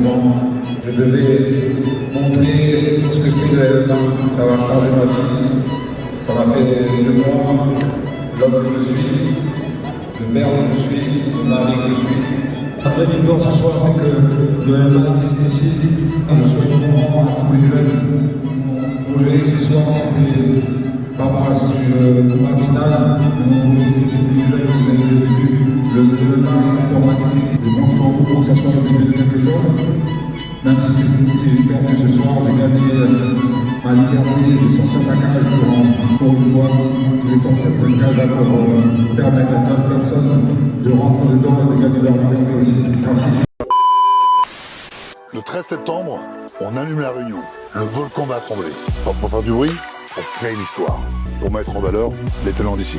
comment je devais montrer ce que c'est le MMA. Ça va changer ma vie. Ça m'a fait de moi l'homme que je suis, le père que je suis, le mari que je suis. La vraie victoire ce soir, c'est que le MMA existe ici. Et je souhaite bon vent à tous les jeunes. Mon projet ce soir, c'était pas moi, le combat final, mais mon projet c'était tous les jeunes, vous avez le début. Le MMA est un sport magnifique. Je compte sur vous pour que ça soit le début de quelque chose. Même si c'est perdu ce soir, j'ai gagné ma liberté de sortir de la cage pour une fois. Je vais sortir de cette cage pour permettre à d'autres personnes de rentrer dedans et de gagner leur liberté aussi. Merci. Le 13 septembre, on allume la réunion. Le volcan va trembler. Pas pour faire du bruit, pour créer l'histoire. Pour mettre en valeur les talents d'ici.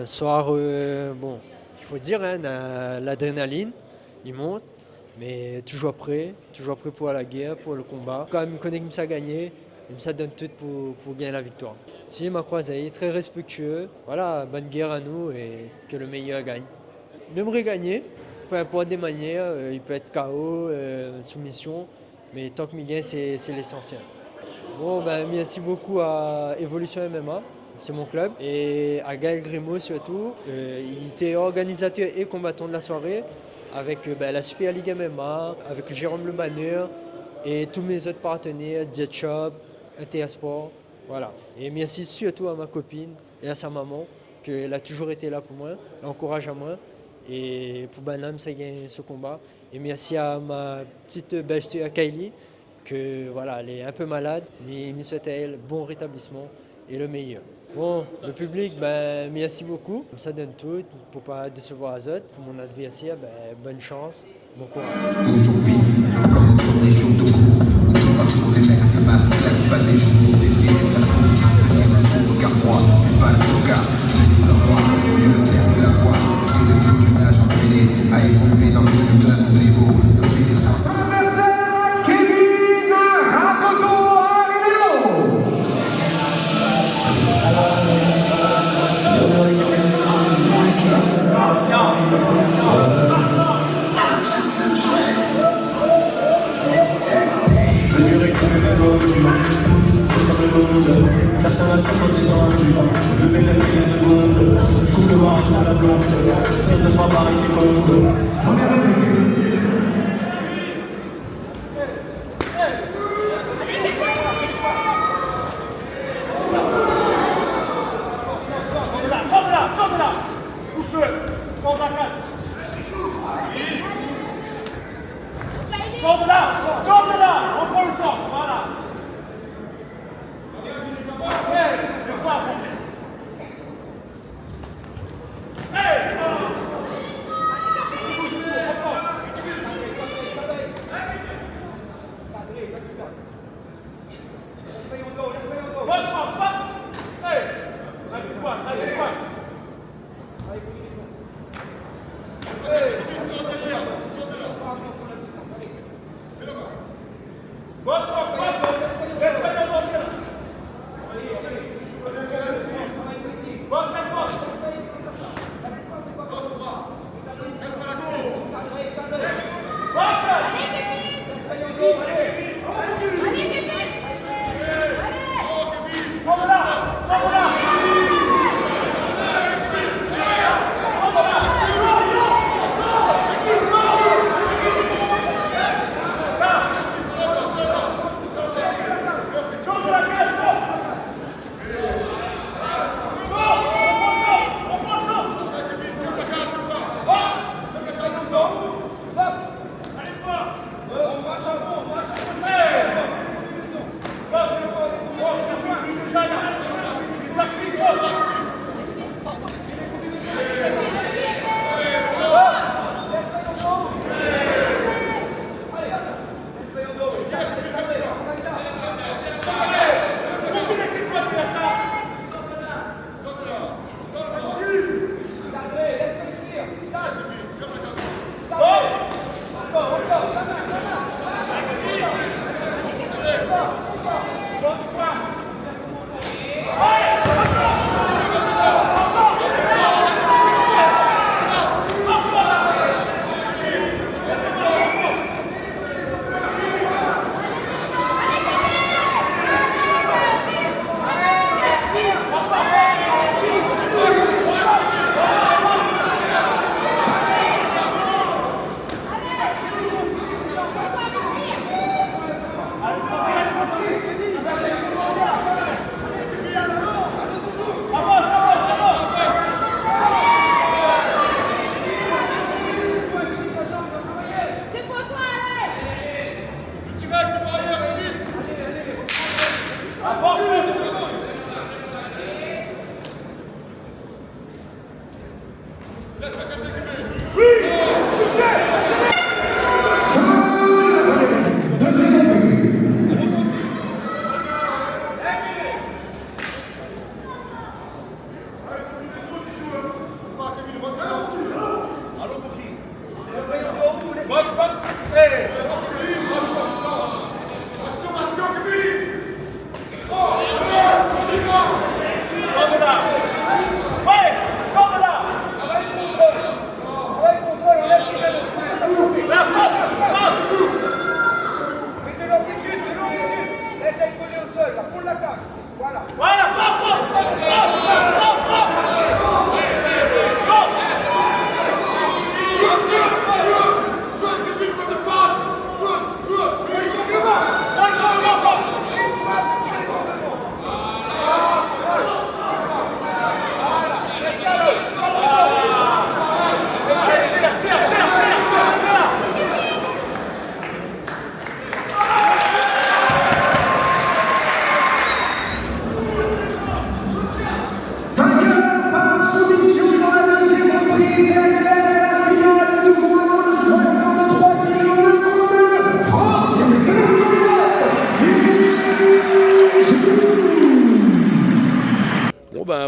Soir, bon, il faut dire, hein, l'adrénaline, il monte, mais toujours prêt pour la guerre, pour le combat. Quand même, il connaît qu'il me gagner, il me donne tout pour gagner la victoire. Si il m'a croisé, très respectueux, voilà, bonne guerre à nous et que le meilleur gagne. Il aimerait gagner, peu importe des manières, il peut être KO, soumission, mais tant qu'il gagne, c'est l'essentiel. Bon, merci beaucoup à Evolution MMA. C'est mon club. Et à Gaël Grimaud surtout, il était organisateur et combattant de la soirée avec la Super League MMA, avec Jérôme Le Banner et tous mes autres partenaires, Jet Shop, NTA Sport. Voilà. Et merci surtout à ma copine et à sa maman, qu'elle a toujours été là pour moi, l'encourage à moi et pour Banam, ça gagne ce combat. Et merci à ma petite belle-sœur Kylie, que voilà, elle est un peu malade, mais il me souhaite à elle bon rétablissement et le meilleur. Bon, le public, merci beaucoup. Ça donne tout pour ne pas décevoir Azot. Pour mon adversaire, bonne chance, bon courage. Toujours vif, comme au premier jour de cours, où tour à tour les mecs te matent, claquent pas des jours, des filles, la cour, tenir la cour, regard froid, puis pas le tocard, tenir leur droit, mieux le faire que la voir, que le plus jeune âge entraîné, à évoluer dans une meute tous les beaux, Sophie les temps. La sensation quand c'est tendu, je vais lever les secondes, je coupe le ventre à la blonde, tire de 3 barres et tu comptes.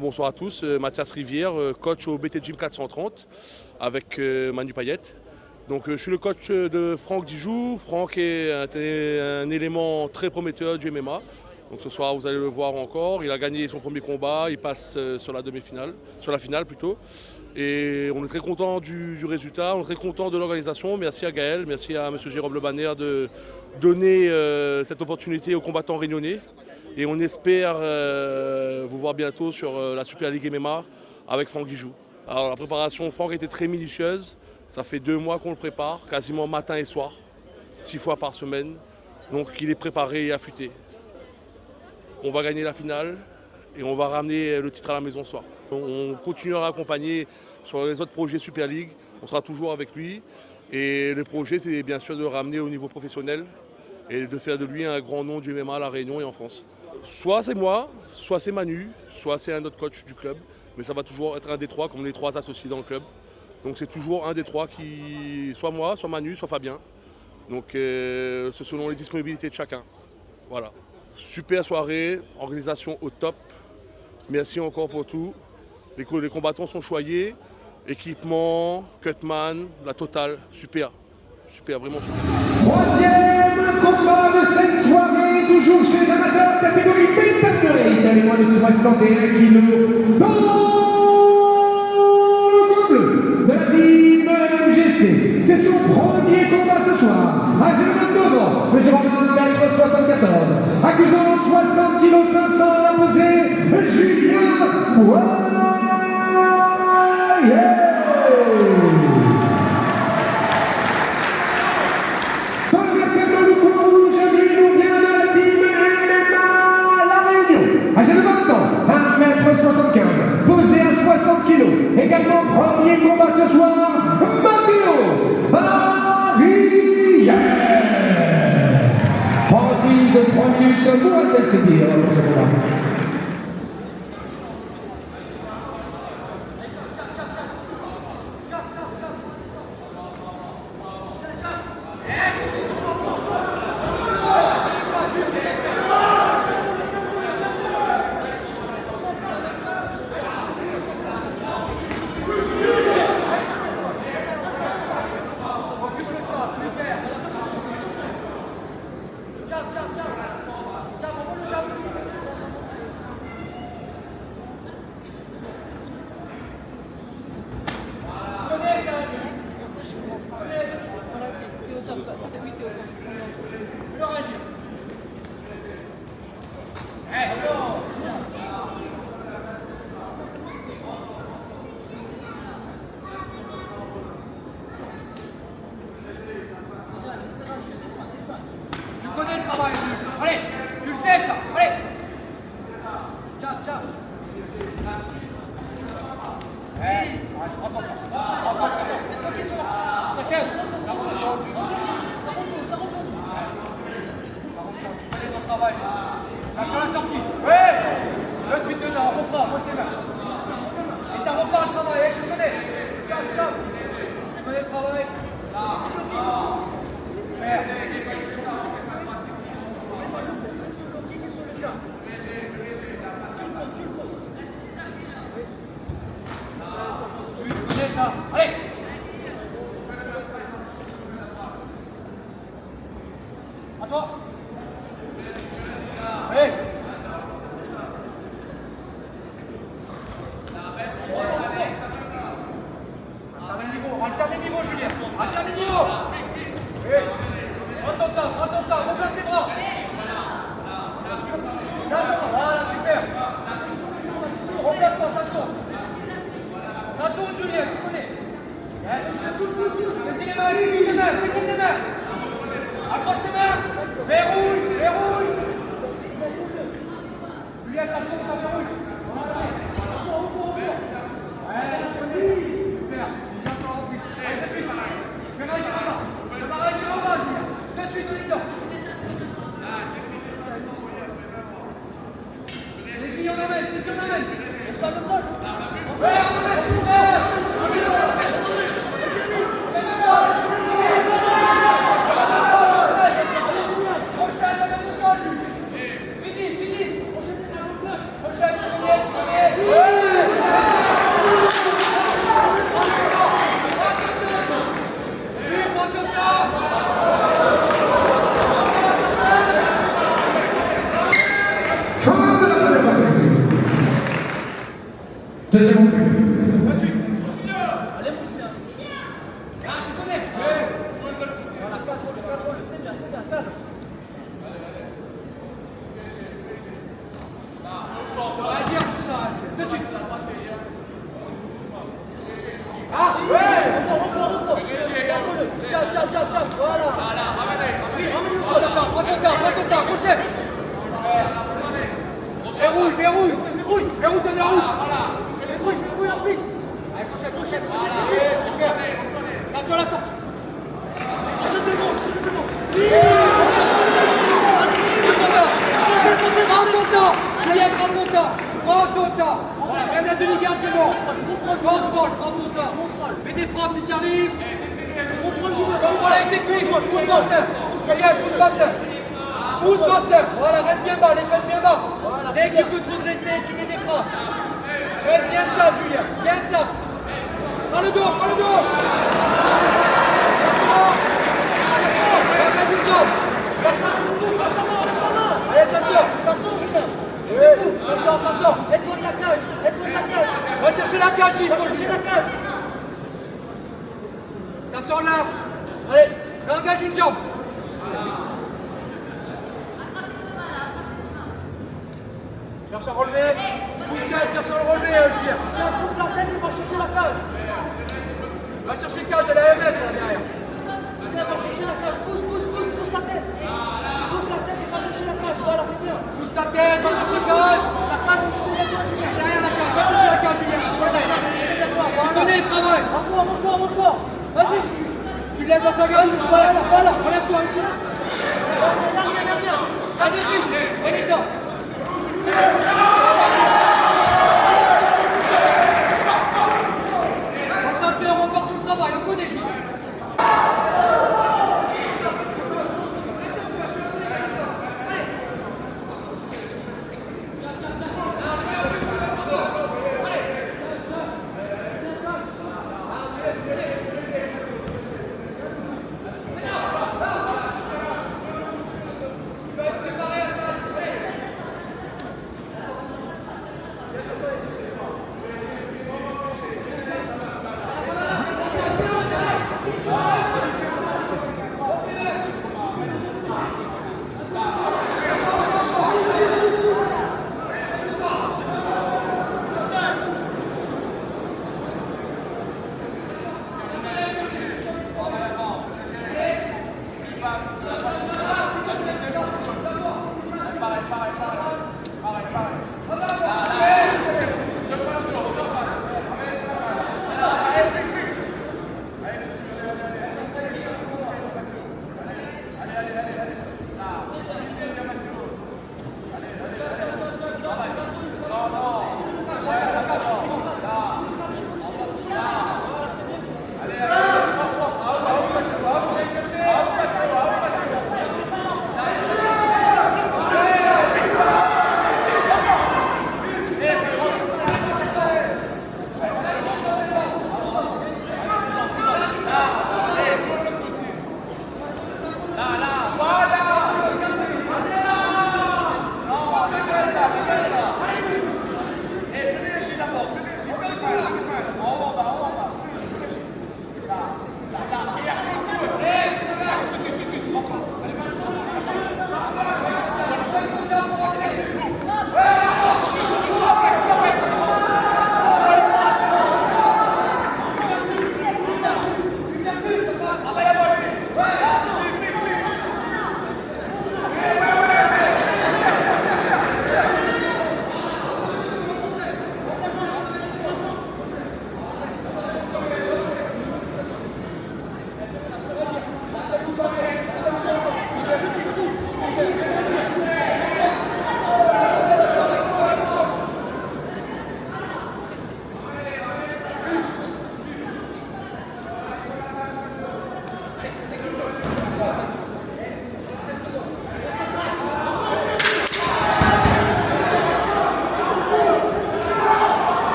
Bonsoir à tous, Mathias Rivière, coach au BT Gym 430 avec Manu Payette. Donc, je suis le coach de Franck Dijoux. Franck est un élément très prometteur du MMA. Donc ce soir vous allez le voir encore, il a gagné son premier combat, il passe sur la demi-finale, sur la finale plutôt. Et on est très content du résultat, on est très content de l'organisation. Merci à Gaël, merci à M. Jérôme Le Banner de donner cette opportunité aux combattants réunionnais. Et on espère vous voir bientôt sur la Super League MMA avec Franck Dijoux. Alors la préparation, Franck était très minutieuse. Ça fait 2 mois qu'on le prépare, quasiment matin et soir, 6 fois par semaine. Donc il est préparé et affûté. On va gagner la finale et on va ramener le titre à la maison ce soir. On continuera à l'accompagner sur les autres projets Super League. On sera toujours avec lui. Et le projet, c'est bien sûr de le ramener au niveau professionnel et de faire de lui un grand nom du MMA à La Réunion et en France. Soit c'est moi, soit c'est Manu, soit c'est un autre coach du club. Mais ça va toujours être un des 3, comme les 3 associés dans le club. Donc c'est toujours un des 3 qui, soit moi, soit Manu, soit Fabien. Donc c'est selon les disponibilités de chacun. Voilà. Super soirée, organisation au top. Merci encore pour tout. Les combattants sont choyés. Équipement, cutman, la totale, super. Super, vraiment super. Troisième combat de cette soirée, toujours chez les amateurs, catégorie Pentatlate, avec moins de 61 kilos. Dans le bleu de la team MGC, c'est son premier combat ce soir. Âgé de 29 ans, mesurant 1m74, accusant 60 kg 500 à la pesée, Julien Boyer. Son adversaire dans le coin rouge, lui nous vient de la team MMA La Réunion. Âgé de 20 ans, 1m75, pesé à 60 kg. Également premier combat ce soir, Matteo Barrière. Reprise de 3 minutes, Mohamed Sedir pour ce combat. Deuxième plus. Voilà, reste bien bas, les fesses bien bas. Dès que tu peux te redresser, tu mets des frappes. Reste bien stable, Julien. Bien stable. Dans le cage, il faut chercher la cage. Ça tourne là. Allez, réengage une jambe. Cherche à relever. Pousse tête, cherche à le relever, Julien. Pousse la tête, il va chercher la cage. Va chercher cage, elle a un mètre là derrière. Julien va chercher la cage. Pousse la tête. Pousse la tête, il va chercher la cage. Voilà, c'est bien. Pousse la tête, va chercher la cage. La cage est juste derrière toi, Julien. Derrière la cage, va chercher la cage, Julien. La cage est juste derrière toi. Tu connais le travail. Encore. Vas-y, Juju. Tu lèves dans ta gueule. Voilà. Relève-toi, une fois. Viens. Allez, vite. Allez, dedans. Concentré, on repart sur le travail, on connaît, Julien.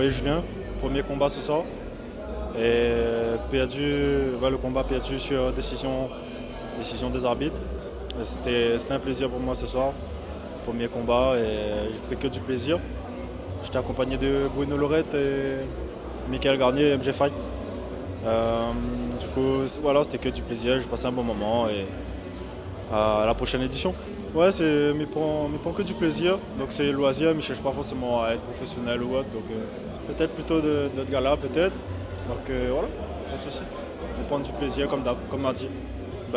Julien, premier combat ce soir. Et le combat perdu sur décision des arbitres. C'était un plaisir pour moi ce soir. Premier combat et je n'ai pris que du plaisir. J'étais accompagné de Bruno Lorette et Michael Garnier, MG Fight. Du coup, voilà, c'était que du plaisir. J'ai passé un bon moment et à la prochaine édition. Ouais, mais prend que du plaisir. Donc c'est loisir, mais je ne cherche pas forcément à être professionnel ou autre. Donc peut-être plutôt d'autres gars-là, peut-être. Donc voilà, pas de souci. On prend du plaisir comme d'hab, comme m'a dit.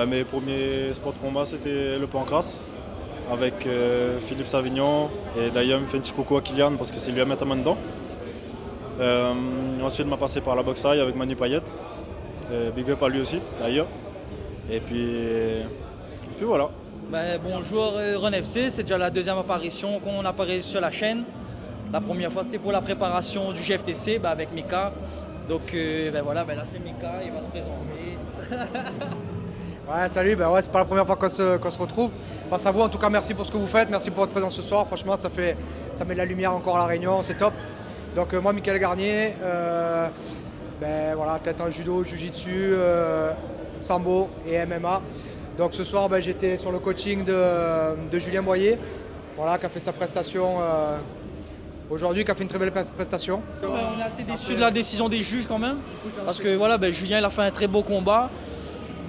Mes premiers sports de combat, c'était le pancrace avec Philippe Savignon. Et d'ailleurs, il me fait un petit coucou à Kylian parce que c'est lui à mettre la main dedans. Ensuite, il m'a passé par la boxe-taille avec Manu Payet. Big up à lui aussi, d'ailleurs. Et puis voilà. Bonjour Run FC, c'est déjà la deuxième apparition qu'on apparaît sur la chaîne. La première fois, c'était pour la préparation du GFTC avec Mika. Donc voilà, là c'est Mika, il va se présenter. Ouais, salut, c'est pas la première fois qu'on se retrouve. Face à vous, en tout cas, merci pour ce que vous faites, merci pour votre présence ce soir. Franchement, ça met de la lumière encore à la Réunion, c'est top. Donc moi, Mickaël Garnier, tête en judo, jiu-jitsu, sambo et MMA. Donc ce soir, j'étais sur le coaching de Julien Boyer, qui a fait sa prestation aujourd'hui, qui a fait une très belle prestation. On est assez déçus de la décision des juges quand même, parce que Julien il a fait un très beau combat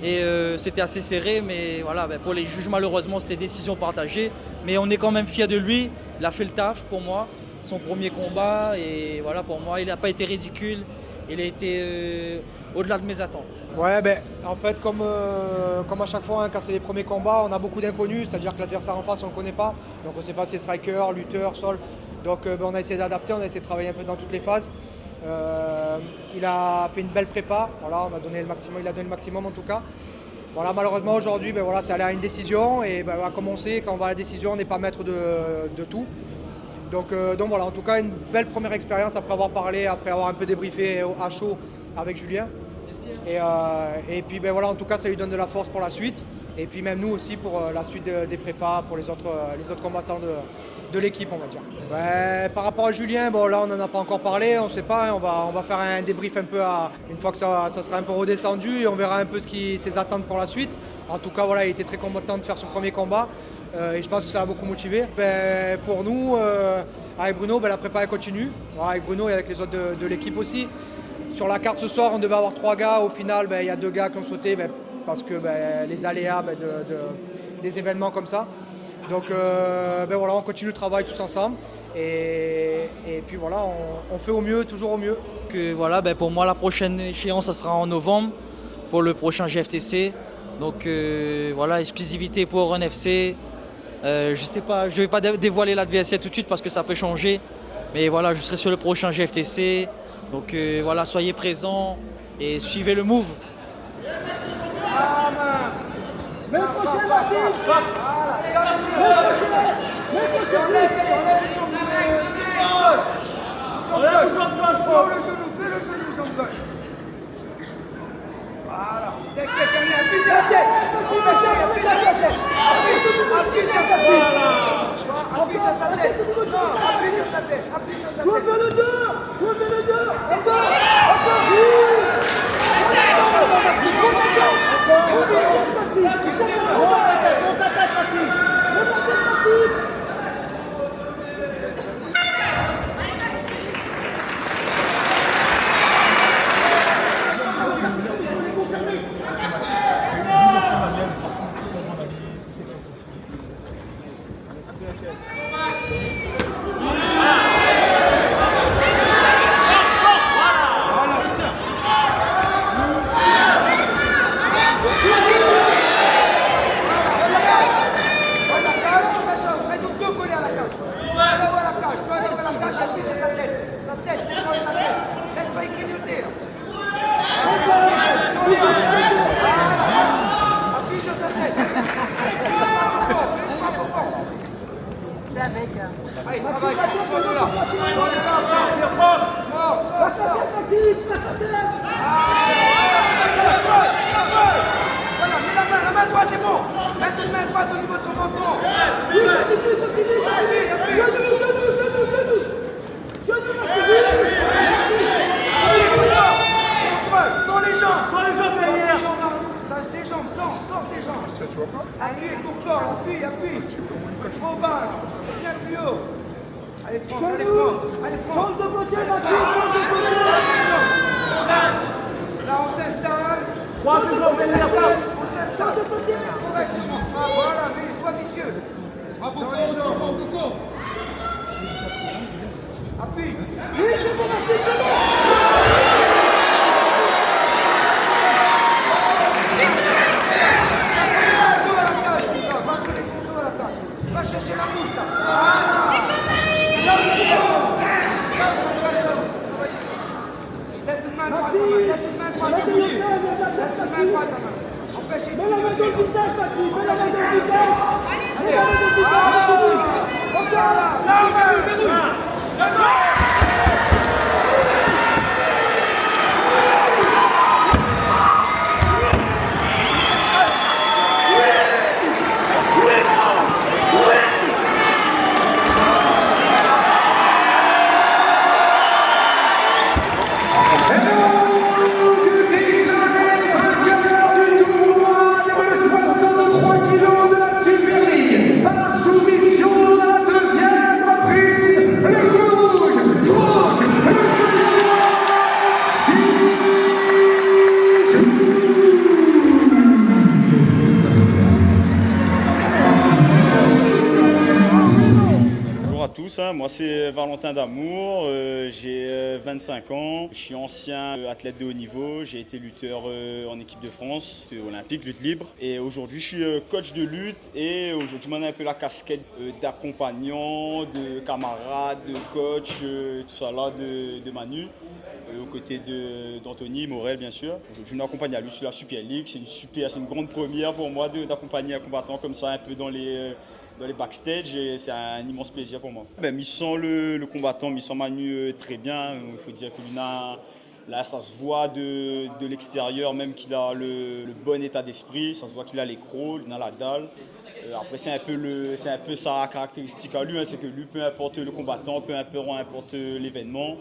et c'était assez serré, mais pour les juges malheureusement c'était décision partagée. Mais on est quand même fiers de lui, il a fait le taf pour moi, son premier combat, et pour moi il n'a pas été ridicule, il a été au-delà de mes attentes. Ouais, en fait, comme à chaque fois, quand c'est les premiers combats, on a beaucoup d'inconnus, c'est-à-dire que l'adversaire en face, on ne le connaît pas. Donc on ne sait pas si c'est striker, lutteur, sol. Donc on a essayé d'adapter, on a essayé de travailler un peu dans toutes les phases. Il a fait une belle prépa, on a donné le maximum, il a donné le maximum en tout cas. Malheureusement aujourd'hui, ça allait à une décision et comme on sait, quand on va à la décision, on n'est pas maître de tout. Donc en tout cas, une belle première expérience après avoir parlé, après avoir un peu débriefé à chaud avec Julien. Et puis en tout cas, ça lui donne de la force pour la suite. Et puis même nous aussi pour la suite des prépas, pour les autres combattants de l'équipe, on va dire. Par rapport à Julien, là on n'en a pas encore parlé, on ne sait pas, on va faire un débrief un peu une fois que ça sera un peu redescendu et on verra un peu ses attentes pour la suite. En tout cas, il était très content de faire son premier combat et je pense que ça l'a beaucoup motivé. Pour nous, avec Bruno, la prépa elle continue, avec Bruno et avec les autres de l'équipe aussi. Sur la carte ce soir, on devait avoir 3 gars. Au final, il y a 2 gars qui ont sauté parce que les aléas des événements comme ça. Donc on continue le travail tous ensemble. Et puis on fait au mieux, toujours au mieux. Pour moi, la prochaine échéance, ça sera en novembre pour le prochain GFTC. Donc exclusivité pour Run FC. Je sais pas, je ne vais pas dévoiler l'adversaire tout de suite parce que ça peut changer. Mais je serai sur le prochain GFTC. Donc soyez présents et suivez le move. Mais le crochet, Maxime! Le crochet! Le genou, fais le genou, jambe gauche. Voilà. Appuie la tête, Maxime, la tête, appuie la tête. Appuie tout le monde, appuie sur sa tête. Appuie sur sa tête. Appuie sur sa tête. Appuie sur sa tête. Tourne vers le dos. Tourne vers le dos. Encore. Encore. Oui. Appuie ton corps, appuie. Trop bas, bien plus haut. Allez, prends. Change de côté, Maxime, change de côté. Là, on s'installe. Change de côté. Voilà, mais sois vicieux. Bravo, appuie. Oui, c'est bon, Maxime, c'est bon. Va chercher la bouche là. Laisse une main droite. Mets la main dans le visage, Maxime. Mets la main dans le visage. Encore là. Moi c'est Valentin Damour, j'ai 25 ans, je suis ancien athlète de haut niveau, j'ai été lutteur en équipe de France, olympique, lutte libre. Et aujourd'hui je suis coach de lutte et aujourd'hui je m'en ai un peu la casquette d'accompagnant, de camarade, de coach, tout ça là de Manu. Aux côtés d'Anthony Morel bien sûr. Aujourd'hui je m'accompagne à lui sur la Super League, c'est une grande première pour moi d'accompagner un combattant comme ça un peu dans les backstage et c'est un immense plaisir pour moi. Il sent le combattant, il sent Manu très bien. Il faut dire que là ça se voit de l'extérieur même qu'il a le bon état d'esprit, ça se voit qu'il a les crocs, il a la dalle. Après c'est un peu sa caractéristique à lui, c'est que lui peu importe le combattant, peu importe l'événement,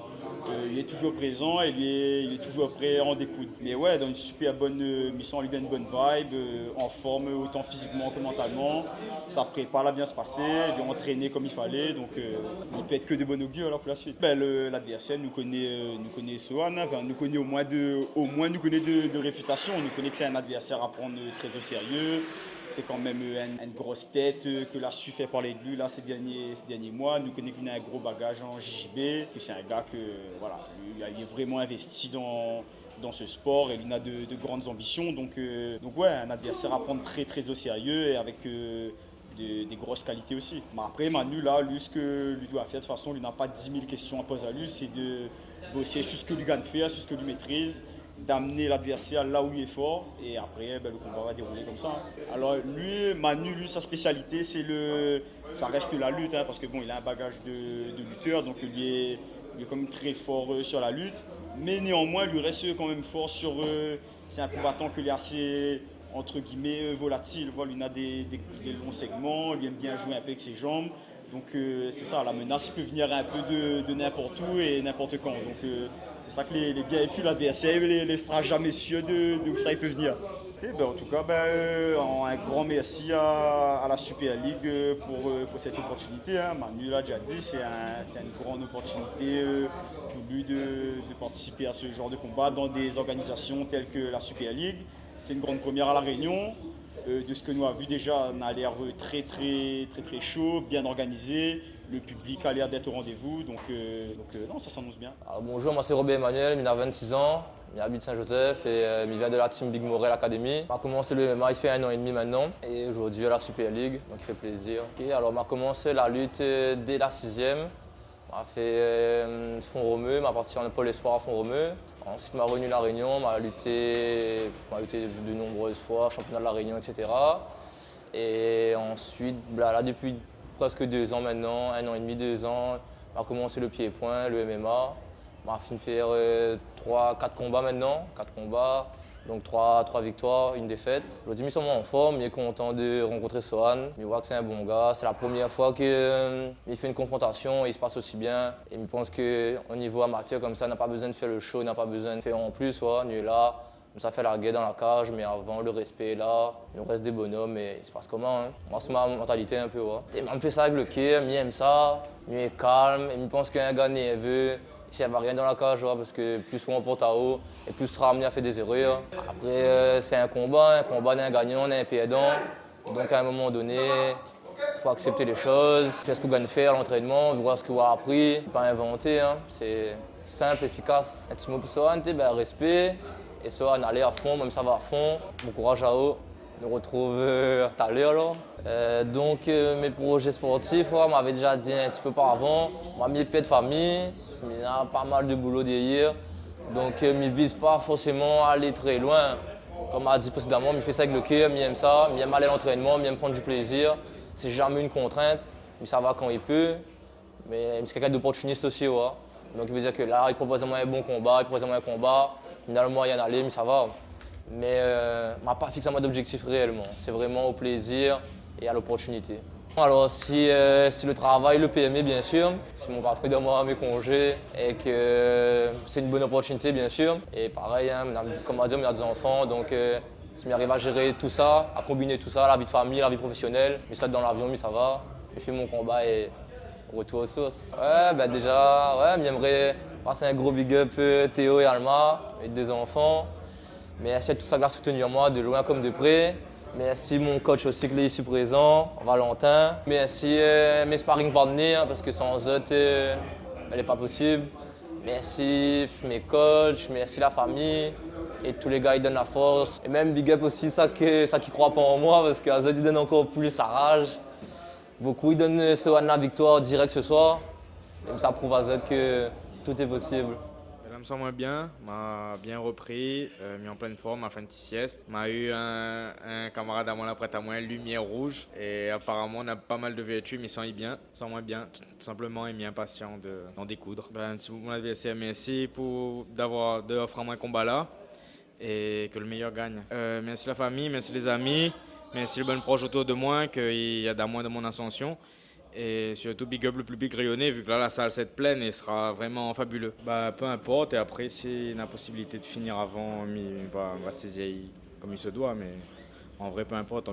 il est toujours présent et il est toujours prêt à en découdre. Mais ouais, dans une super bonne mission, on lui donne une bonne vibe, en forme autant physiquement que mentalement. Sa prépa l'a bien se passer, il est entraîné comme il fallait, donc il peut être que de bon augure alors pour la suite. L'adversaire nous connaît Sohan, enfin, nous connaît au moins nous connaît de réputation, nous connaît que c'est un adversaire à prendre très au sérieux. C'est quand même une grosse tête que l'a su faire parler de lui là, ces derniers mois. Nous connaît qu'il a un gros bagage en JJB, que c'est un gars il est vraiment investi dans ce sport et il a de grandes ambitions. Donc ouais, un adversaire à prendre très au sérieux et avec des grosses qualités aussi. Mais après, Manu, là, lui, ce que lui doit faire, de toute façon, il n'a pas 10 000 questions à poser à lui, c'est de bosser sur ce que lui gagne faire, sur ce que lui maîtrise, d'amener l'adversaire là où il est fort et après le combat va dérouler comme ça. Alors Manu, sa spécialité ça reste la lutte parce que bon, il a un bagage de lutteur donc il est quand même très fort sur la lutte, mais néanmoins lui reste quand même fort sur c'est un combattant qui est assez entre guillemets volatile, voilà, il a des longs segments, il aime bien jouer un peu avec ses jambes. Donc c'est ça, la menace peut venir un peu de n'importe où et n'importe quand. Donc c'est ça que les bien vécus, l'adversaire, les fera jamais sûr d'où ça il peut venir. En tout cas, un grand merci à la Super League pour cette opportunité. Manu l'a déjà dit, c'est une grande opportunité pour lui de participer à ce genre de combat dans des organisations telles que la Super League. C'est une grande première à La Réunion. De ce que nous avons vu déjà, on a l'air très chaud, bien organisé. Le public a l'air d'être au rendez-vous, donc non, ça s'annonce bien. Alors, bonjour, moi c'est Robert Emmanuel, il a 26 ans, il habite Saint-Joseph et il vient de la team Big Morel Academy. On a commencé le MMA, il fait 1 an et demi maintenant et aujourd'hui à la Super League, donc il fait plaisir. Alors on a commencé la lutte dès la 6e. On a fait Font-Romeu, m'a parti en pôle espoir à Font-Romeu. Ensuite, m'a revenu La Réunion, m'a lutté de nombreuses fois, championnat de La Réunion, etc. Et ensuite, là depuis presque 2 ans maintenant, 1 an et demi, 2 ans, m'a commencé le pied-point, le MMA. M'a fini faire 4 combats maintenant, 4 combats. Donc 3 victoires, 1 défaite. Aujourd'hui, je suis en forme, je suis content de rencontrer Sohan. Je vois que c'est un bon gars. C'est la première fois qu'il fait une confrontation et il se passe aussi bien. Et je pense qu'au niveau amateur comme ça, on n'a pas besoin de faire le show, on n'a pas besoin de faire en plus. On est là, ça fait la guerre dans la cage, mais avant, le respect est là. Il reste des bonhommes et il se passe comment. Moi, c'est ma mentalité un peu. Et je fais ça avec le cœur, je aime ça, je suis calme. Et je pense qu'un gars nerveux, il ne va rien dans la cage, parce que plus on porte à haut et plus tu seras amené à faire des erreurs. Après, c'est un combat d'un gagnant, d'un perdant. Donc à un moment donné, il faut accepter les choses, faire ce qu'on gagne faire à l'entraînement, voir ce qu'on a appris, pas inventer. C'est simple, efficace. Un petit mot pour Sohan, respect. Et Sohan, allez à fond, même ça va à fond. Bon courage à eux. On nous retrouve tout à l'heure. Donc mes projets sportifs, on m'avait déjà dit un petit peu par avant. On mis pied de famille, il y a pas mal de boulot derrière. Donc je ne vise pas forcément à aller très loin. Comme a dit précédemment, je fais ça avec le cœur, j'aime ça, j'aime aller à l'entraînement, j'aime prendre du plaisir. C'est jamais une contrainte, mais ça va quand il peut. Mais c'est quelqu'un d'opportuniste aussi, ouais. Donc il veut dire que là, il propose un bon combat, finalement il y en a mais ça va. Mais on n'a pas fixé un mode d'objectif réellement. C'est vraiment au plaisir et à l'opportunité. Alors si le travail, le PME bien sûr, si mon patron donne moi mes congés et que c'est une bonne opportunité bien sûr. Et pareil, hein, comme on a dit, on a des enfants, donc si on arrive à gérer tout ça, à combiner tout ça, la vie de famille, la vie professionnelle, mais ça dans l'avion, mais ça va. J'ai fait mon combat et retour aux sources. Ouais, bah déjà, ouais, j'aimerais passer un gros big up Théo et Alma, mes 2 enfants. Merci tout ça de la soutenir moi, de loin comme de près. Merci mon coach aussi qui est ici présent, Valentin. Merci mes sparring partenaires parce que sans eux, elle n'est pas possible. Merci mes coachs, merci la famille et tous les gars qui donnent la force. Et même big up aussi ça qui croit pas en moi parce qu'Azad il donne encore plus la rage. Beaucoup ils donnent la victoire direct ce soir. Même ça prouve à Z que tout est possible. Je me sens moins bien, m'a bien repris, mis en pleine forme, m'a fait une petite sieste. M'a eu un camarade à moi là près à moi, lumière rouge. Et apparemment on a pas mal de vertus, mais il sent bien, sent moins bien, tout simplement, et mis impatient d'en découdre. Mon adversaire, merci d'offrir un combat là et que le meilleur gagne. Merci la famille, merci les amis, merci les bonnes proches autour de moi, qu'il y a d'un mois de mon ascension. Et surtout big up le public rayonné, vu que là la salle s'est pleine et sera vraiment fabuleux. Peu importe, et après si on a la possibilité de finir avant, on va saisir comme il se doit, mais en vrai peu importe.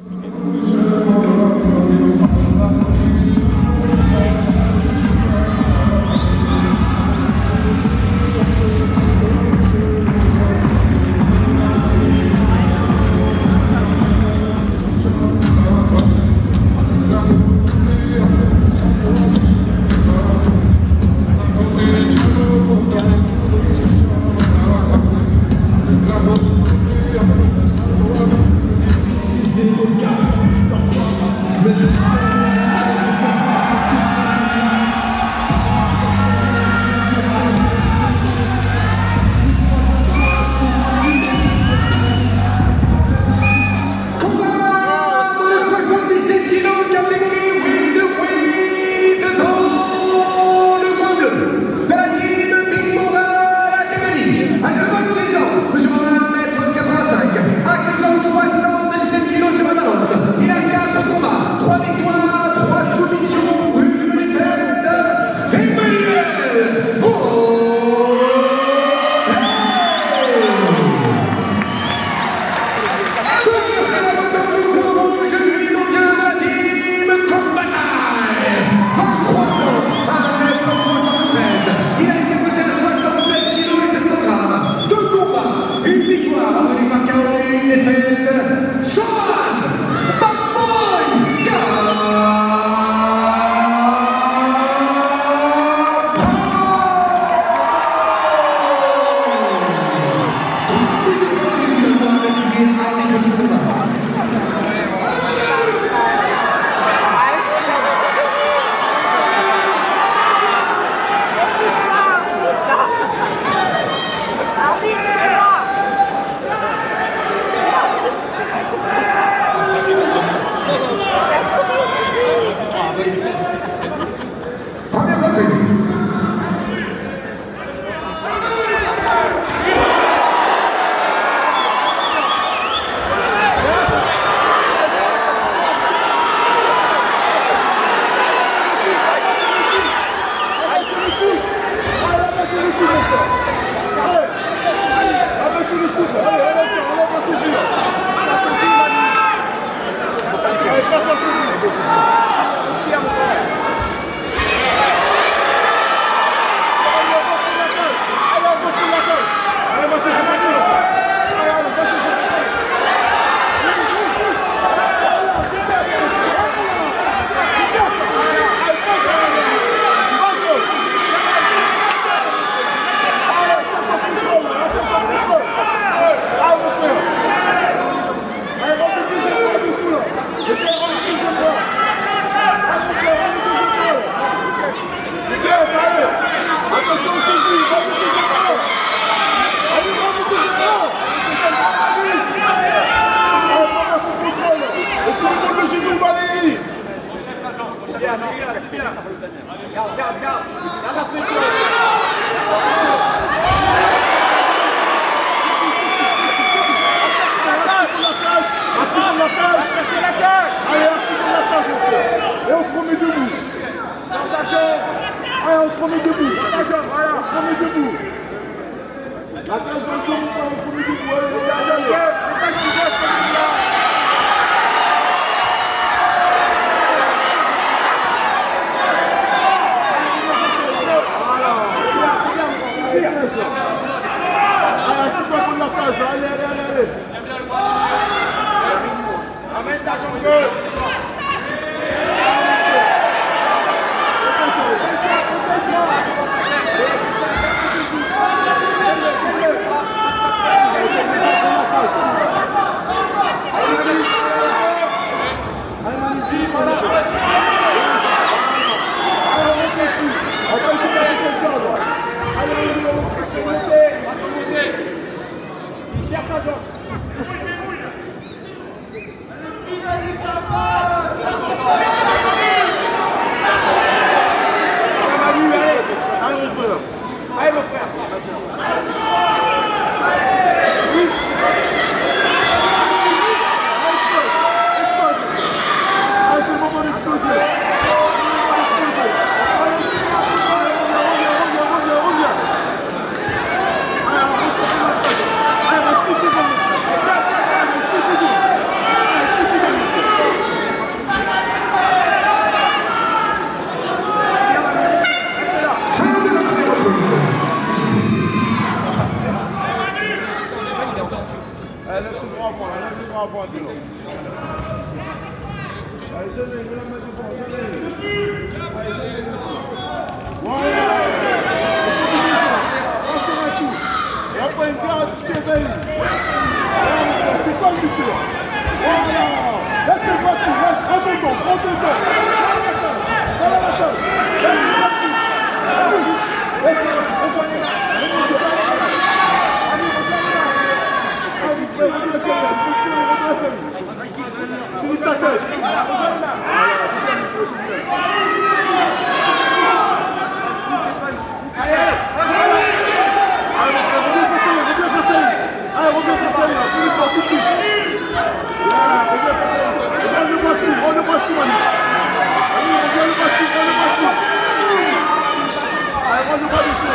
La cage dans le dos, on prend le premier debout. Allez, allez. C'est pas pour la cage, allez, allez, allez. Amène ta jambe gauche. Cherche sa jambe. Allez mon frère. Allez mon frère. Allez, c'est le moment d'exploser. C'est pas le buteur. Voilà. Laisse le bras dessus. Prends ton temps. Prends ton temps. Voilà la table. Laisse le bras dessus. Laisse le bras dessus. Tu vises ta tête. Tout de suite. Voilà, reviens passer. Regarde le bras dessus, rends le bras dessus, Manu. Allez, reviens le bras dessus, rends le bras dessus. Allez, rends le bras dessus.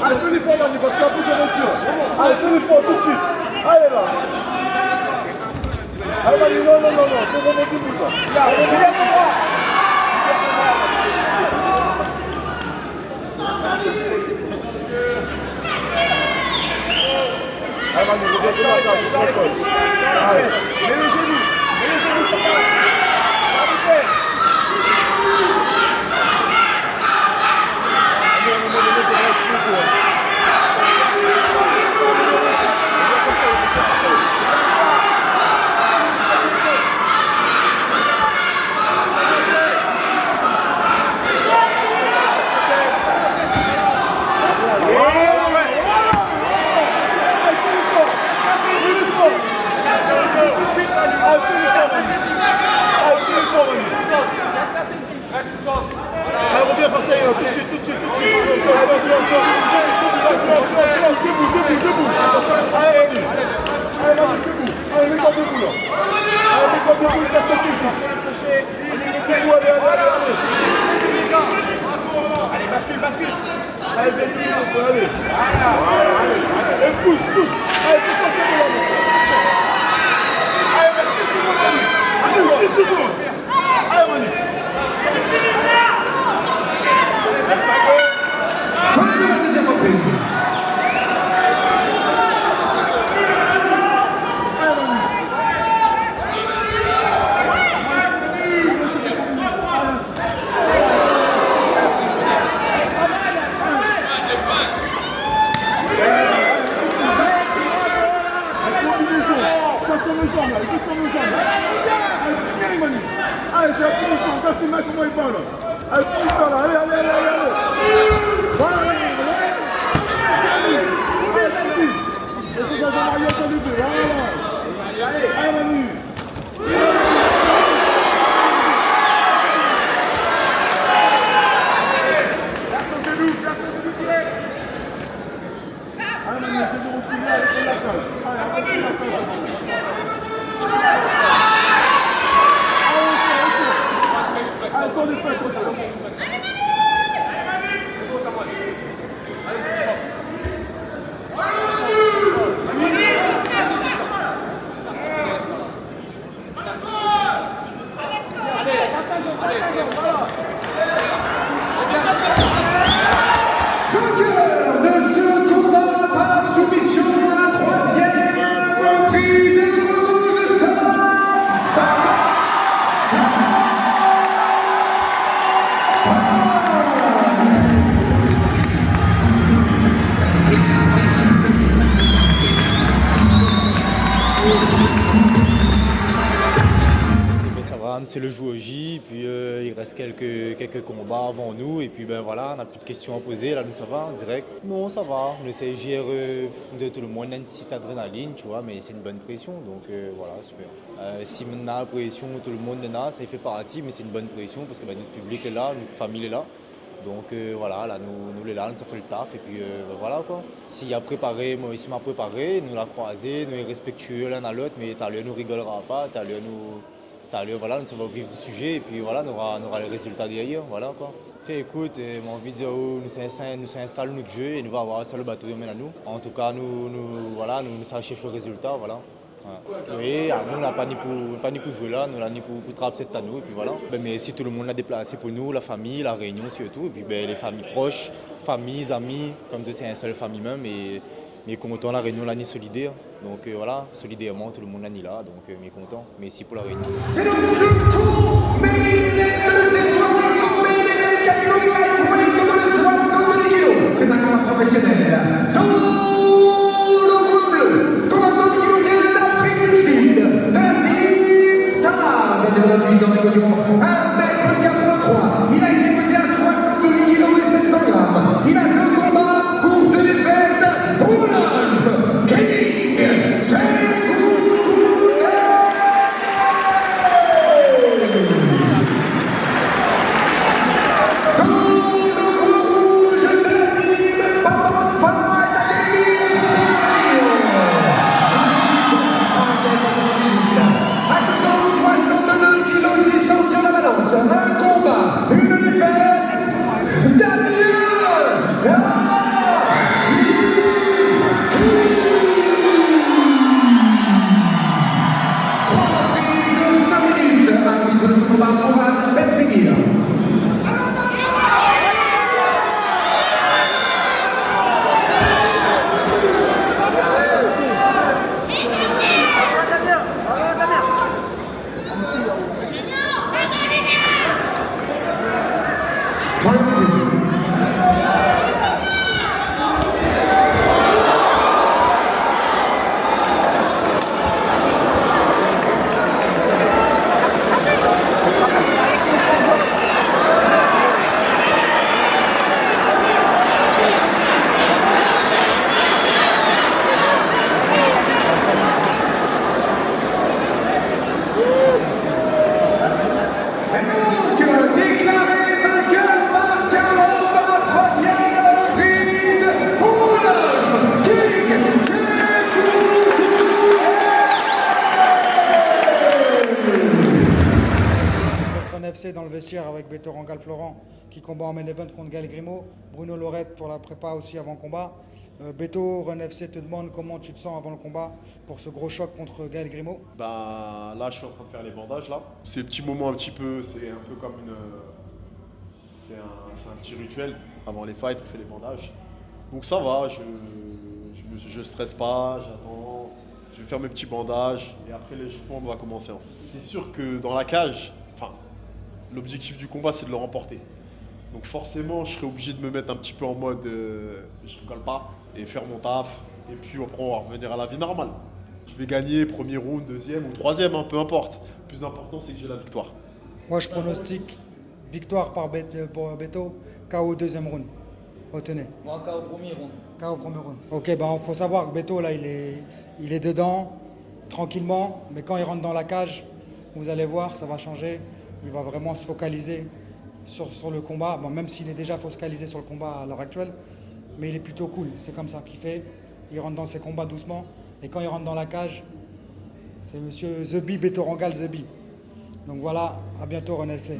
Allez, fais l'effort, Manu, parce qu'après ça va être dur. Allez, fais l'effort tout de suite. Allez là. Allez, Manu, non, non, non, non. Fais vraiment tout le monde là. Allez, reviens pour moi. Allez, Manu, reviens pour la cage. Allez, mets les genoux. Mets les genoux sur la cage. Allez, c'est la position, regarde ses mains comment il va là. Allez, pousse ça là, allez, allez, allez, allez. Voilà, allez, allez. en arrière sur les deux. Voilà. Allez, Manu. Place ton genou direct. Allez, Manu, essaie de reculer avec la cage. Allez, avance la cage. Allez, sans défense, sans défense. Vainqueur de ce combat par soumission à la troisième reprise du rouge sort. Mais ça va, c'est le jour J, puis il reste quelques combats avant nous, et puis ben voilà, on n'a plus de questions à poser, là nous ça va, direct. Non, ça va, on essaie de gérer de tout le monde, une petite adrénaline, tu vois, mais c'est une bonne pression, donc voilà, super. Si maintenant la pression, tout le monde est là, ça y fait partie, mais c'est une bonne pression parce que ben, notre public est là, notre famille est là. Donc voilà, là, nous les là, ça fait le taf, et puis voilà quoi. S'il a préparé, moi ici m'a préparé, nous l'a croisé, nous est respectueux l'un à l'autre, mais t'as lieu, nous rigolera pas, t'as lieu, voilà, nous va au vif du sujet, et puis voilà, nous aura les résultats derrière, voilà quoi. Tu sais, écoute, mon envie nous s'installe notre jeu, et nous va avoir ça le bateau à nous. En tout cas, nous cherchons le résultat, voilà. Ouais. Oui, nous, on n'a pas ni pour jouer là, nous là ni pour trapper cette à nous, et puis voilà. Mais si tout le monde l'a déplacé pour nous, la famille, la réunion surtout, et puis ben, les familles proches, familles, amis, comme c'est une seule famille même, mais content la réunion là ni solidaire. Donc voilà, solidairement tout le monde là ni là, donc mais content. Mais si pour la réunion. C'est donc le coup main event de cette soirée, coup main event catégorie lightweight comme le 70 kg. C'est un combat professionnel. Dans le groupe bleu, combattant qui nous vient d'Afrique du Sud, de la Team Stars, âgé de 28 ans, toujours 1m83. Il a été pesé à 70 kg et 700 grammes. Il a 2 combats pour 2 défaites. Rudolf King Sekou. Un combat, une défaite, Damien Trois reprises de 5 minutes, arbitre de ce combat, Mourad Benseguir. Dans le vestiaire avec Beto Rangal-Florent qui combat en main event contre Gaël Grimaud, Bruno Lorette pour la prépa aussi avant combat. Beto, Run FC te demande comment tu te sens avant le combat pour ce gros choc contre Gaël Grimaud. Bah là je suis en train de faire les bandages là. Ces petits moments un petit peu, c'est un peu comme une... C'est un petit rituel. Avant les fights on fait les bandages. Donc ça va, je stresse pas, j'attends. Je vais faire mes petits bandages et après les jupons on va commencer. C'est sûr que dans la cage, l'objectif du combat, c'est de le remporter. Donc forcément, je serai obligé de me mettre un petit peu en mode je rigole pas et faire mon taf. Et puis après, on va revenir à la vie normale. Je vais gagner premier round, deuxième ou troisième, peu importe. Le plus important, c'est que j'ai la victoire. Moi, je pronostique victoire pour Beto, KO deuxième round. Retenez. Bon, KO au premier round. KO au premier round. Ok, il faut savoir que Beto, là, il est dedans, tranquillement, mais quand il rentre dans la cage, vous allez voir, ça va changer. Il va vraiment se focaliser sur le combat. Bon, même s'il est déjà focalisé sur le combat à l'heure actuelle, mais il est plutôt cool. C'est comme ça qu'il fait. Il rentre dans ses combats doucement. Et quand il rentre dans la cage, c'est monsieur The Bee, Beto Rangal The Bee. Donc voilà, à bientôt René FC.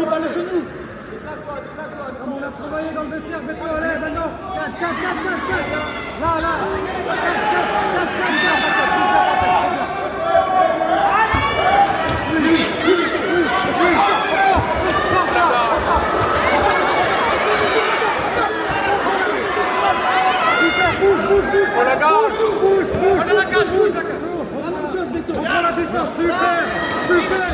bas le genou. Comme on a travaillé dans le vestiaire, mets-toi à l'aise maintenant. 4, 4, 4, 4, 4. Là, là. 4, 4, 4, 4, 4. Bouge, bouge, bouge. On la garde. Bouge, bouge, bouge. La même chose, Beto. On prend la distance. Super, super.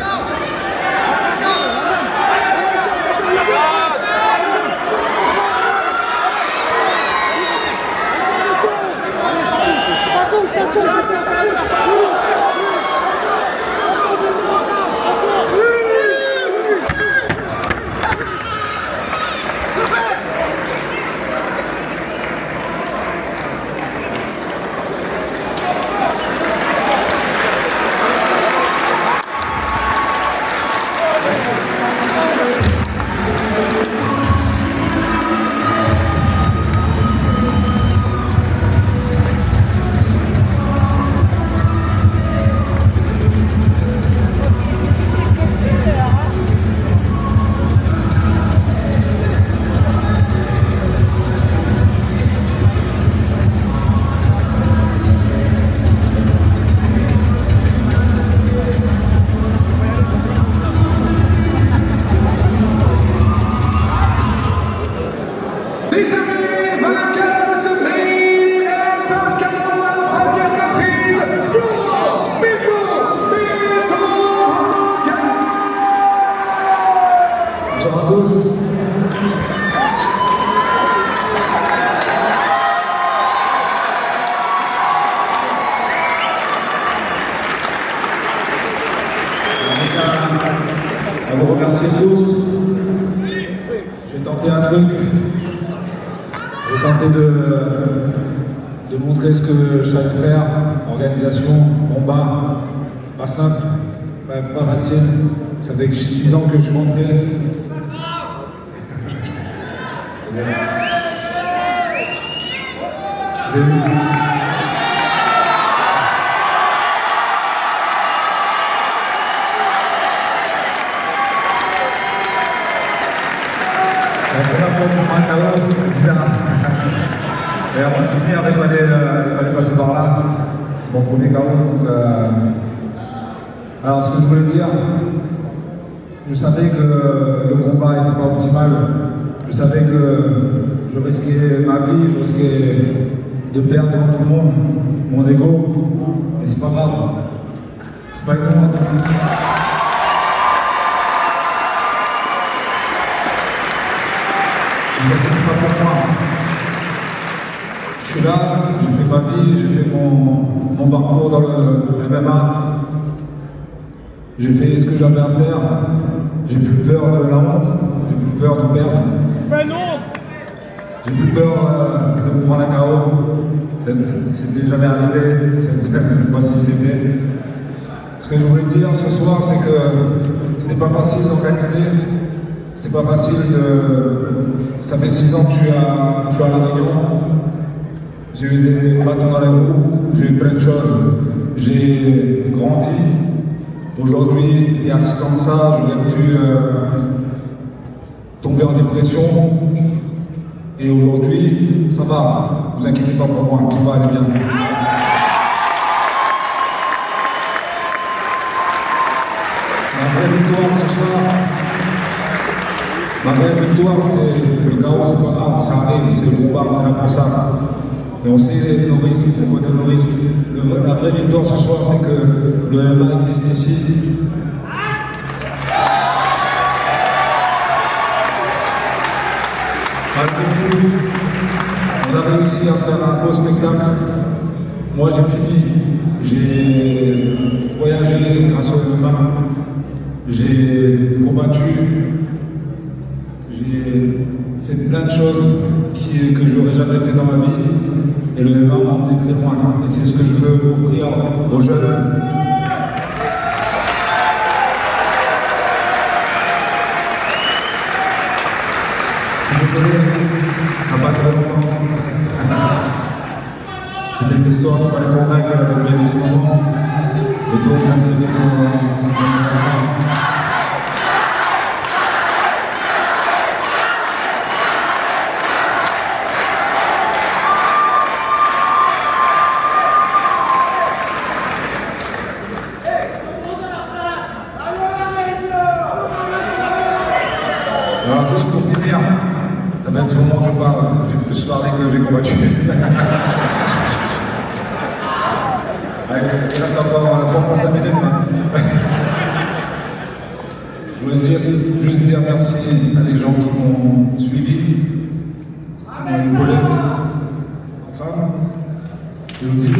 À vous remercier tous. J'ai tenté un truc. J'ai tenté de montrer ce que je savais faire. Organisation, combat, pas simple, pas facile. Ça fait 6 ans que je suis rentré. C'est la première fois qu'on prend un KO, c'est bizarre. Et avant de finir, il fallait passer par là. C'est mon premier KO. Donc, alors, ce que je voulais dire, je savais que le combat n'était pas optimal. Je savais que je risquais ma vie, je risquais de perdre devant tout le monde mon ego. Mais c'est pas grave. C'est pas une honte. Ne vous inquiétez pas pour moi. Je suis là, j'ai fait ma vie, j'ai fait mon parcours dans le MMA. J'ai fait ce que j'avais à faire. J'ai plus peur de la honte, j'ai plus peur de perdre. C'est pas une honte. J'ai plus peur de me prendre un KO. C'était jamais arrivé, cette fois-ci c'est fait. Ce que je voulais dire ce soir, c'est que c'était pas facile d'organiser. C'est pas facile de... Ça fait 6 ans que je suis à La Réunion. J'ai eu des bâtons dans les roues, j'ai eu plein de choses. J'ai grandi. Aujourd'hui, il y a 6 ans de ça, j'aurais pu tomber en dépression. Et aujourd'hui, ça va. Ne vous inquiétez pas pour moi, tout va aller bien. La vraie victoire ce soir, ma vraie victoire, c'est le chaos, c'est pas grave, ça arrive, c'est le combat, on est là pour ça. Et on sait nos risques, on connaît nos risques. La vraie victoire ce soir, c'est que le MMA existe ici. Malgré tout, on a réussi à faire un beau spectacle. Moi, j'ai fini. J'ai voyagé grâce au MMA. J'ai combattu. J'ai fait plein de choses que je n'aurais jamais fait dans ma vie. Et le MMA m'a emmené très loin. Et c'est ce que je veux offrir aux jeunes. Je suis désolé, ça n'a pas très longtemps. C'était une histoire qu'il fallait qu'on règle depuis un petit moment. Et donc, merci beaucoup. Ça fait un petit moment que je parle, j'ai plus parlé que j'ai combattu. Allez, il reste encore 3 fois 5 minutes. Hein. Je voulais juste dire merci à les gens qui m'ont suivi, qui m'ont épaulé, enfin, et l'outil.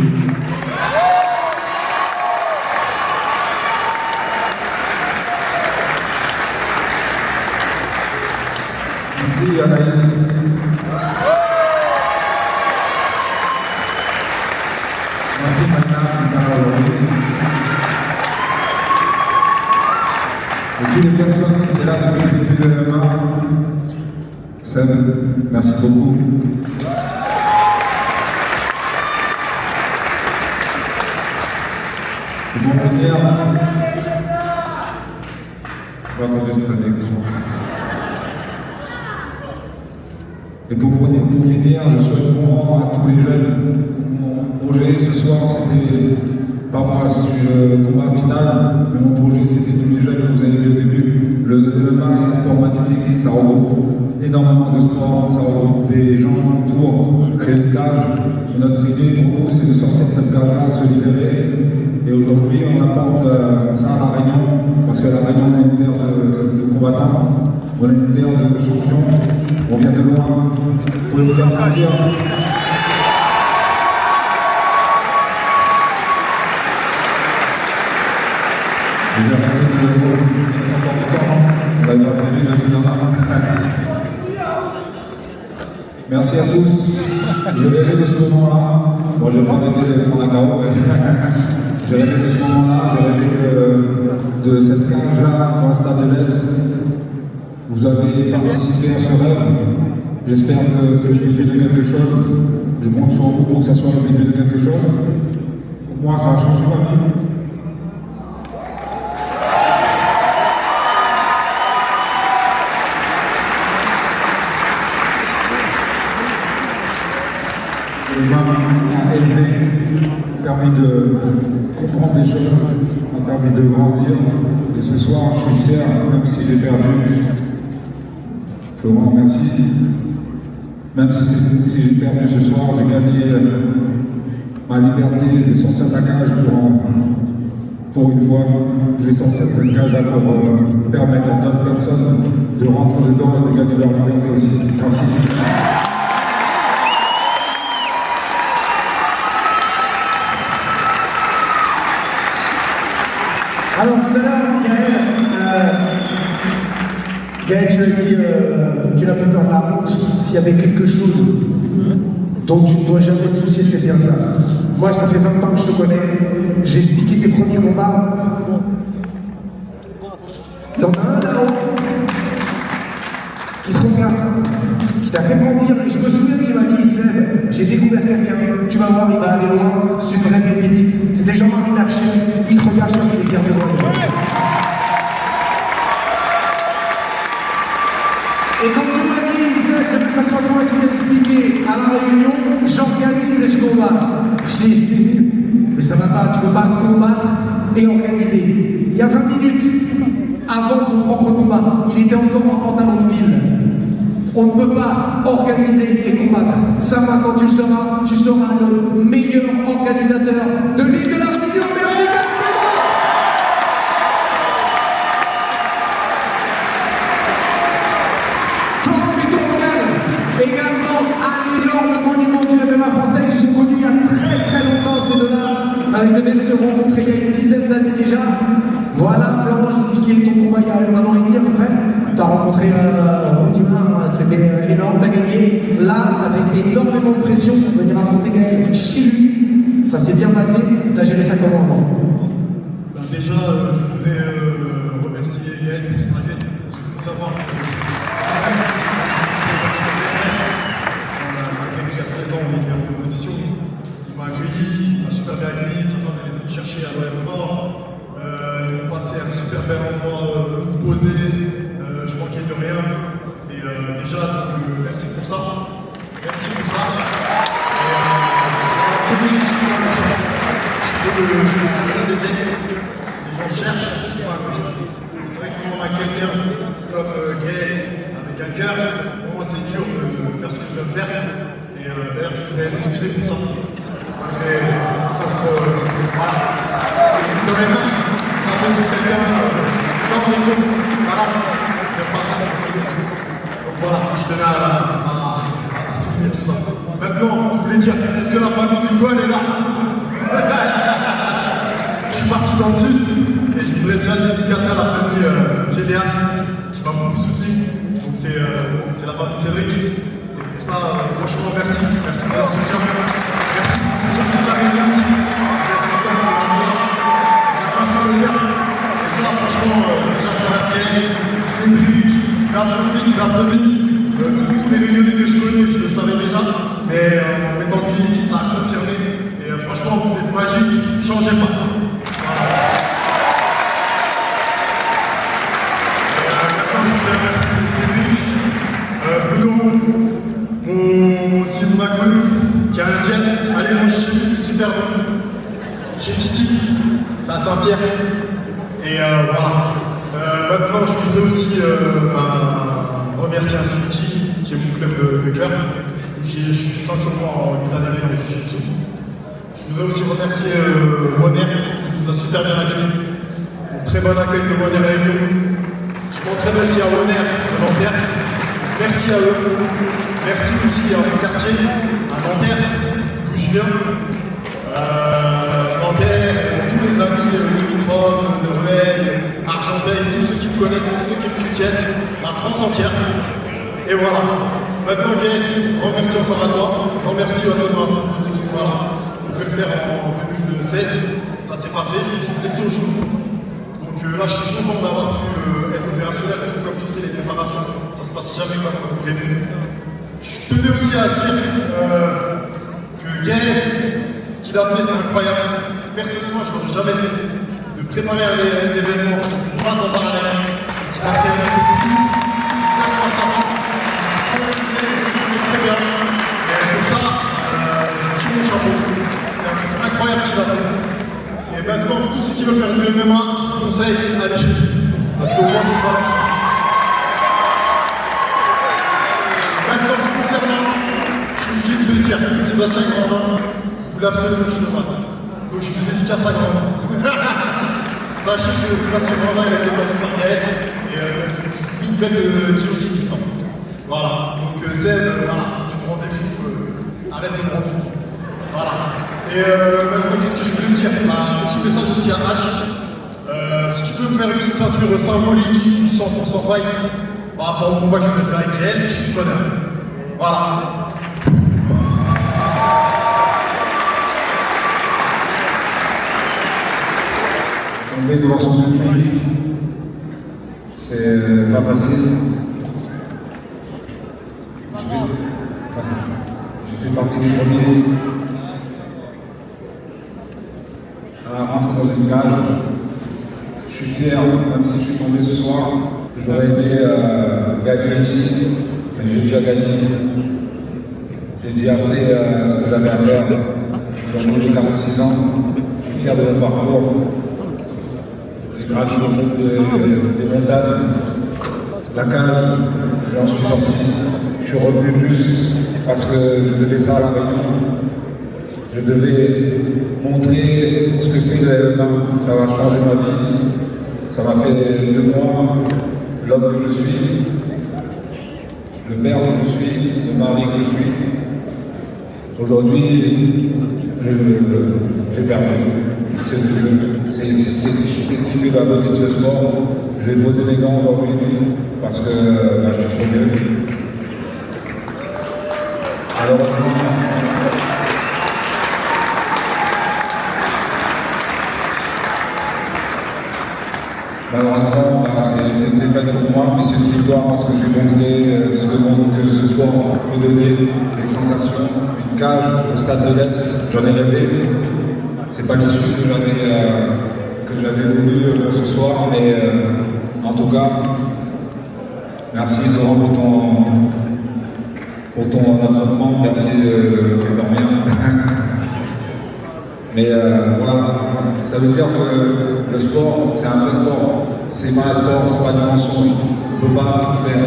Merci Anaïs. Merci Magna qui m'a aujourd'hui. Et toutes les personnes qui étaient là depuis le début de MMA. Seb, merci beaucoup. Et pour finir, j'ai entendu ce que tu as dit. Et pour finir, je souhaite bon vent à tous les jeunes. Mon projet ce soir, c'était pas moi sur le combat final, mais mon projet c'était tous les jeunes que vous avez vu au début. Le MMA est un sport magnifique, ça regroupe énormément de sports, ça regroupe des gens autour. C'est une cage. Et notre idée pour nous, c'est de sortir de cette cage-là, se libérer. Et aujourd'hui, on apporte ça à La Réunion, parce que La Réunion, on a une terre de combattants, on a une terre de champions, on vient de loin. Vous pouvez vous applaudir. Je vais arrêter de s'en encore du temps, on va dire prévu de finir là. Merci à tous. J'ai rêvé de ce moment-là. Moi, je n'ai pas rêvé, j'allais prendre un carreau. J'ai rêvé de ce moment-là, j'ai rêvé de cette cage-là dans le stade de l'Est. Vous avez participé à ce rêve. J'espère que c'est le début de quelque chose. Je compte sur vous pour que ça soit le début de quelque chose. Pour moi, ça a changé ma vie. M'a élevé, permis de comprendre des choses, m'a permis de grandir. Et ce soir, je suis fier, même si j'ai perdu. Florent, merci. Même si j'ai perdu ce soir, j'ai gagné ma liberté. Je vais sortir de la cage pour une fois. Je vais sortir de cette cage pour permettre à d'autres personnes de rentrer dedans et de gagner leur liberté aussi. Merci. Alors tout à l'heure, Gaël, tu as dit tu n'as plus peur de la honte. S'il y avait quelque chose dont tu ne dois jamais te soucier, c'est bien ça. Moi, ça fait 20 ans que je te connais. J'ai expliqué tes premiers combats. Il y en a un là-haut qui te regarde, qui t'a fait grandir. Et je me souviens qu'il m'a dit, Seb, j'ai découvert quelqu'un, tu vas voir, il va aller loin, c'est une vraie pépite. C'était Jean-Marie Marché, il te regarde, je crois qu'il est fier de moi. Et quand tu m'as dit, Seb, que ça soit toi qui t'ai expliqué à La Réunion, j'organise et je combat. J'ai dit, mais ça va pas, tu peux pas combattre et organiser. Il y a 20 minutes avant son propre combat, il était encore en pantalon de ville. On ne peut pas organiser et combattre. Ça, maintenant, tu seras le meilleur organisateur de l'île de La Réunion. Merci, Florent Béton-Rogal, également un énorme monument du MMA français. Ils se sont connus il y a très longtemps, ces deux-là. Ils devaient se rencontrer il y a une dizaine d'années déjà. Voilà, Florent, j'expliquais ton combat il y a 1 an et demi à peu près. Tu as rencontré Rodin, c'était énorme, tu as gagné. Là, tu avais énormément de pression pour venir affronter Gaël chez lui. Ça s'est bien passé, tu as géré ça comment? Déjà, je voulais remercier Gaël pour son accueil. Parce qu'il faut savoir que j'ai 16 ans, il est en opposition. Il m'a accueilli, il m'a super bien accueilli. Sa femme elle est venue me chercher à l'aéroport. Ils m'ont passé un super bel endroit posé. Je manquais de rien. Et déjà, donc, merci pour ça. Merci pour ça. Je peux faire ça des techniques. Si les gens cherchent, je suis pas un c'est vrai que quand on a quelqu'un comme Gaël avec un cœur, pour moi c'est dur de je viens de faire. Et d'ailleurs, je voudrais m'excuser pour ça. Malgré que ça se. Voilà. Parce que de rien, taper sur quelqu'un sans raison. Voilà. J'aime pas ça. Donc voilà, je tenais à souligner tout ça. Maintenant, je voulais dire, est-ce que la famille du Goal est là? Je suis parti dans le sud et je voudrais déjà dédicacer à la famille Généas qui m'a beaucoup soutenu. Donc c'est la famille de Cédric. Et pour ça, franchement, merci. Merci pour leur soutien. Merci pour le soutien de la Réunion aussi. Vous êtes un peu pour la gloire. J'ai la main sur le terrain. Et ça, franchement, déjà pour RTL, Cédric, Lafreville, tous les Réunionnais que je connais, je le savais déjà. Mais en mettant le pied ici, ça a confirmé. Et franchement, vous êtes magiques. Changez pas. Maintenant, je voudrais remercier Cédric, Bruno, aussi mon acolyte, qui a un jet. Allez manger chez lui, c'est super bon. Chez Titi, c'est à Saint-Pierre. Et voilà. Maintenant, je voudrais aussi remercier Infinity, qui est mon club de cœur. Je suis 5 jours en 8 années en jiu-jitsu. Je voudrais aussi remercier Moner, qui nous a super bien accueillis. Très bon accueil de Moner Réunion. Je m'entraîne aussi à Moner de Nanterre. Merci à eux. Merci aussi à mon quartier, à Nanterre, d'où je viens. Nanterre, tous les amis limitrophes, de Rueil, Argenteuil, tous ceux qui me connaissent, tous ceux qui me soutiennent, la France entière. Et voilà. Maintenant, Gaël, grand merci encore à toi. Grand merci à toi de m'avoir posé ce soir-là. On devait le faire en 2016. Ça s'est pas fait, je me suis blessé au genou. Donc là, je suis content d'avoir pu être opérationnel parce que, comme tu sais, les préparations, ça se passe jamais comme prévu. Je tenais aussi à dire que Gaël, ce qu'il a fait, c'est incroyable. Personnellement, je ne l'aurais jamais fait. De préparer un événement, pas en parallèle, qui a fait un reste de tous, qui sait à quoi ça va. Très bien. Et comme ça, je tire mon chapeau. C'est un truc incroyable qu'il a fait. Et maintenant, tous ceux qui veulent faire du MMA, je vous conseille, allez chez lui. Parce qu'au moins, c'est pas là-dessus. Maintenant, vous concernant, je suis obligé de le dire, Sébastien Grandin voulait absolument que je le batte. Donc je fais dédicace à Grandin. Sachez que Sébastien Grandin, il a été battu par Gaël. Et c'est une belle guillotine, il me semble. Voilà, donc Zed, voilà, tu me rends des fous, arrête de me rendre fou. Voilà. Et maintenant, qu'est-ce que je voulais dire? Un petit message aussi à Hatch. Si tu peux me faire une petite ceinture symbolique, 100% fight, par rapport au combat que je vais faire avec Gaël, je suis preneur. Voilà. Tomber devant son public, c'est pas facile. J'ai fait partie des premiers à rentrer dans une cage. Je suis fier, même si je suis tombé ce soir. J'aurais aimé gagner ici, mais j'ai déjà gagné. J'ai déjà fait ce que j'avais à faire. J'ai 46 ans. Je suis fier de mon parcours. J'ai gravi le groupe des montagnes. La cage, j'en suis sorti. Je suis revenu juste parce que je devais ça à la Réunion. Je devais montrer ce que c'est le MMA. Ça va changer ma vie. Ça m'a fait de moi l'homme que je suis, le père que je suis, le mari que je suis. Aujourd'hui, j'ai perdu. C'est ce qui fait la beauté de ce sport. Je vais poser mes gants aujourd'hui parce que je suis trop vieux. Malheureusement, c'est une défaite pour moi, mais c'est une victoire parce que j'ai montré ce que ce sport peut donner, les sensations, une cage au stade de l'Est. J'en ai rêvé. C'est pas l'issue que j'avais voulu pour ce soir, mais en tout cas, merci Laurent pour ton affrontement, merci de faire dormir. Mais voilà, ça veut dire que le sport, c'est un vrai sport. C'est pas un sport, c'est pas une mensonge. On ne peut pas tout faire.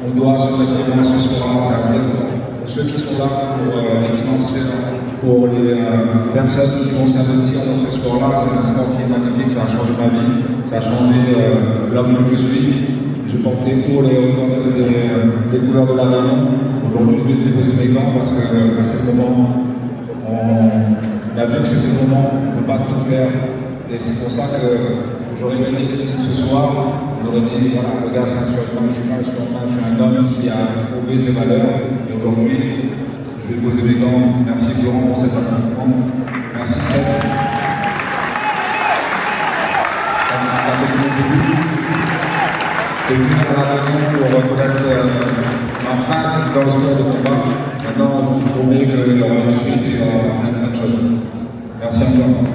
on doit se mettre vraiment ce sport-là, c'est un vrai sport. Ceux qui sont là pour les financiers, pour les personnes qui vont s'investir dans ce sport-là, c'est un sport qui est magnifique, ça a changé ma vie, ça a changé l'homme que je suis. Je portais pour les hauteurs des couleurs de la Réunion. Aujourd'hui, je vais déposer mes gants parce que c'est le moment, on a vu que c'était le moment, on ne peut pas tout faire. Et c'est pour ça que j'aurais gagné ce soir, on aurait dit, voilà, regarde, c'est un surhumain, je suis un homme qui a prouvé ses valeurs. Et aujourd'hui, je vais poser mes gants. Merci Florent pour cet affrontement. Merci Seth. Et venu à la Réunion pour reconnaître ma fin dans le sport de combat. Maintenant, je vous promets qu'il y aura une suite et un autre chose. Merci encore.